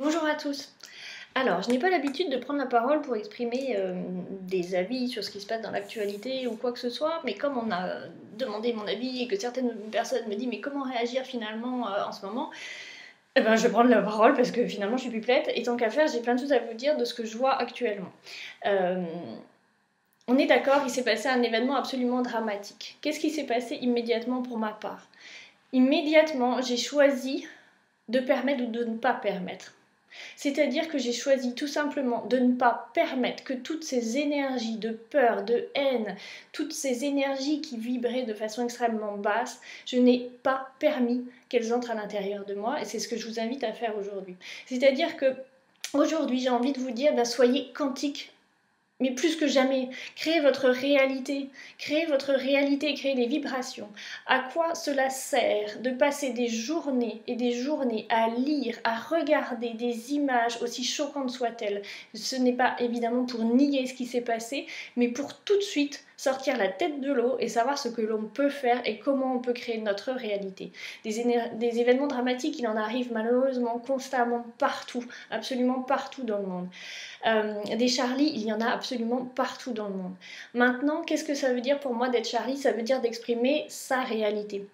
Bonjour à tous. Alors, je n'ai pas l'habitude de prendre la parole pour exprimer des avis sur ce qui se passe dans l'actualité ou quoi que ce soit, mais comme on a demandé mon avis et que certaines personnes me disent mais comment réagir finalement en ce moment, eh ben, je vais prendre la parole parce que finalement je suis pipelette et tant qu'à faire, j'ai plein de choses à vous dire de ce que je vois actuellement. On est d'accord, il s'est passé un événement absolument dramatique. Qu'est-ce qui s'est passé immédiatement pour ma part? Immédiatement, j'ai choisi de permettre ou de ne pas permettre. C'est-à-dire que j'ai choisi tout simplement de ne pas permettre que toutes ces énergies de peur, de haine, toutes ces énergies qui vibraient de façon extrêmement basse, je n'ai pas permis qu'elles entrent à l'intérieur de moi et c'est ce que je vous invite à faire aujourd'hui. C'est-à-dire que aujourd'hui, j'ai envie de vous dire, soyez quantique. Mais plus que jamais, créez votre réalité, créez des vibrations. À quoi cela sert de passer des journées et des journées à lire, à regarder des images aussi choquantes soient-elles? Ce n'est pas évidemment pour nier ce qui s'est passé, mais pour tout de suite sortir la tête de l'eau et savoir ce que l'on peut faire et comment on peut créer notre réalité. Des événements dramatiques, il en arrive malheureusement constamment partout, absolument partout dans le monde. Des Charlie, il y en a absolument partout dans le monde. Maintenant, qu'est-ce que ça veut dire pour moi d'être Charlie? Ça veut dire d'exprimer sa réalité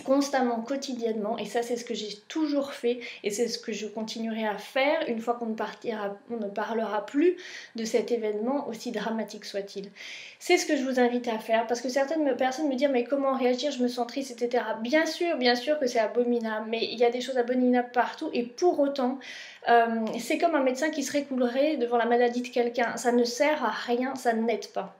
constamment, quotidiennement, et ça c'est ce que j'ai toujours fait et c'est ce que je continuerai à faire une fois qu'on ne parlera plus de cet événement aussi dramatique soit-il. C'est ce que je vous invite à faire parce que certaines personnes me disent mais comment réagir, je me sens triste, etc. Bien sûr que c'est abominable, mais il y a des choses abominables partout et pour autant c'est comme un médecin qui se récoulerait devant la maladie de quelqu'un, ça ne sert à rien, ça n'aide pas.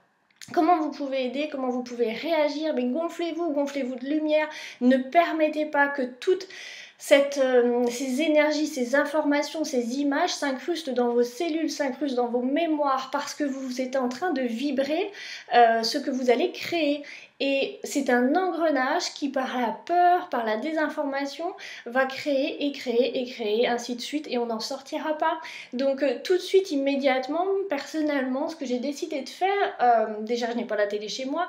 Comment vous pouvez aider, comment vous pouvez réagir, mais gonflez-vous de lumière, ne permettez pas que toutes ces énergies, ces informations, ces images s'incrustent dans vos cellules, s'incrustent dans vos mémoires, parce que vous êtes en train de vibrer ce que vous allez créer. Et c'est un engrenage qui, par la peur, par la désinformation, va créer et créer et créer, ainsi de suite, et on n'en sortira pas. Donc tout de suite, immédiatement, personnellement, ce que j'ai décidé de faire, déjà je n'ai pas la télé chez moi,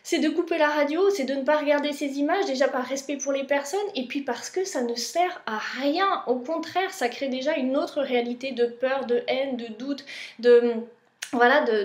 c'est de couper la radio, c'est de ne pas regarder ces images, déjà par respect pour les personnes, et puis parce que ça ne sert à rien. Au contraire, ça crée déjà une autre réalité de peur, de haine, de doute,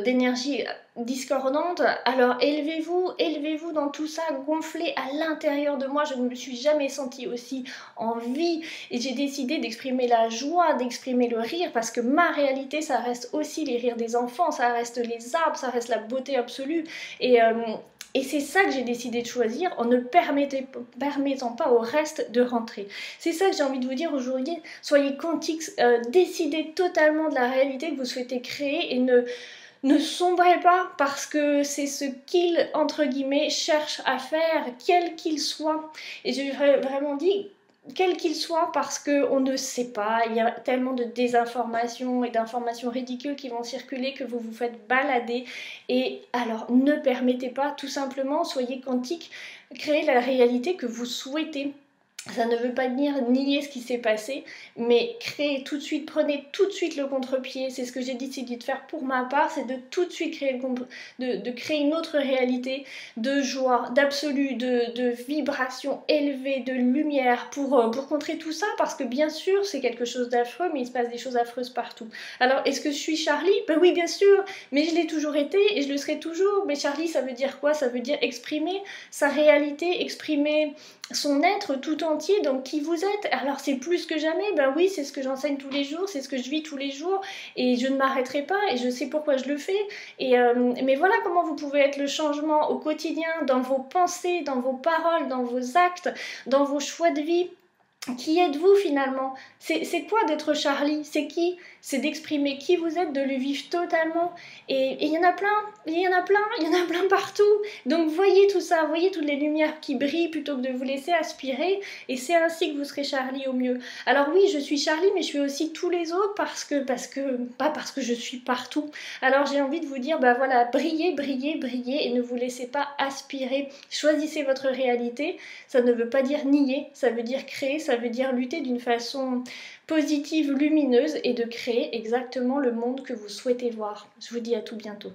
d'énergie discordante. Alors élevez-vous dans tout ça, gonflez à l'intérieur de moi. Je ne me suis jamais sentie aussi en vie et j'ai décidé d'exprimer la joie, d'exprimer le rire parce que ma réalité ça reste aussi les rires des enfants, ça reste les arbres, ça reste la beauté absolue et c'est ça que j'ai décidé de choisir en ne permettant pas au reste de rentrer. C'est ça que j'ai envie de vous dire aujourd'hui. Soyez quantiques, décidez totalement de la réalité que vous souhaitez créer et ne sombrez pas parce que c'est ce qu'il, entre guillemets, cherche à faire, quel qu'il soit. Et j'ai vraiment dit quel qu'il soit parce qu'on ne sait pas, il y a tellement de désinformations et d'informations ridicules qui vont circuler que vous vous faites balader et alors ne permettez pas, tout simplement, soyez quantique, créez la réalité que vous souhaitez. Ça ne veut pas dire nier ce qui s'est passé, mais créer tout de suite, prenez tout de suite le contre-pied. C'est ce que j'ai décidé de faire pour ma part, c'est de tout de suite créer, de créer une autre réalité, de joie, d'absolu, de vibration élevée, de lumière pour contrer tout ça, parce que bien sûr c'est quelque chose d'affreux, mais il se passe des choses affreuses partout. Alors est-ce que je suis Charlie? Ben oui bien sûr, mais je l'ai toujours été et je le serai toujours. Mais Charlie ça veut dire quoi? Ça veut dire exprimer sa réalité, exprimer son être tout entier, donc qui vous êtes. Alors c'est plus que jamais, ben oui, c'est ce que j'enseigne tous les jours, c'est ce que je vis tous les jours, et je ne m'arrêterai pas, et je sais pourquoi je le fais. Mais voilà comment vous pouvez être le changement au quotidien, dans vos pensées, dans vos paroles, dans vos actes, dans vos choix de vie. Qui êtes-vous finalement? C'est quoi d'être Charlie? C'est qui? C'est d'exprimer qui vous êtes, de le vivre totalement. Et il y en a plein, il y en a plein, il y en a plein partout. Donc voyez tout ça, voyez toutes les lumières qui brillent plutôt que de vous laisser aspirer. Et c'est ainsi que vous serez Charlie au mieux. Alors oui, je suis Charlie, mais je suis aussi tous les autres pas parce que je suis partout. Alors j'ai envie de vous dire, voilà, brillez, brillez, brillez et ne vous laissez pas aspirer. Choisissez votre réalité. Ça ne veut pas dire nier, ça veut dire créer, ça veut dire lutter d'une façon positive, lumineuse et de créer exactement le monde que vous souhaitez voir. Je vous dis à tout bientôt.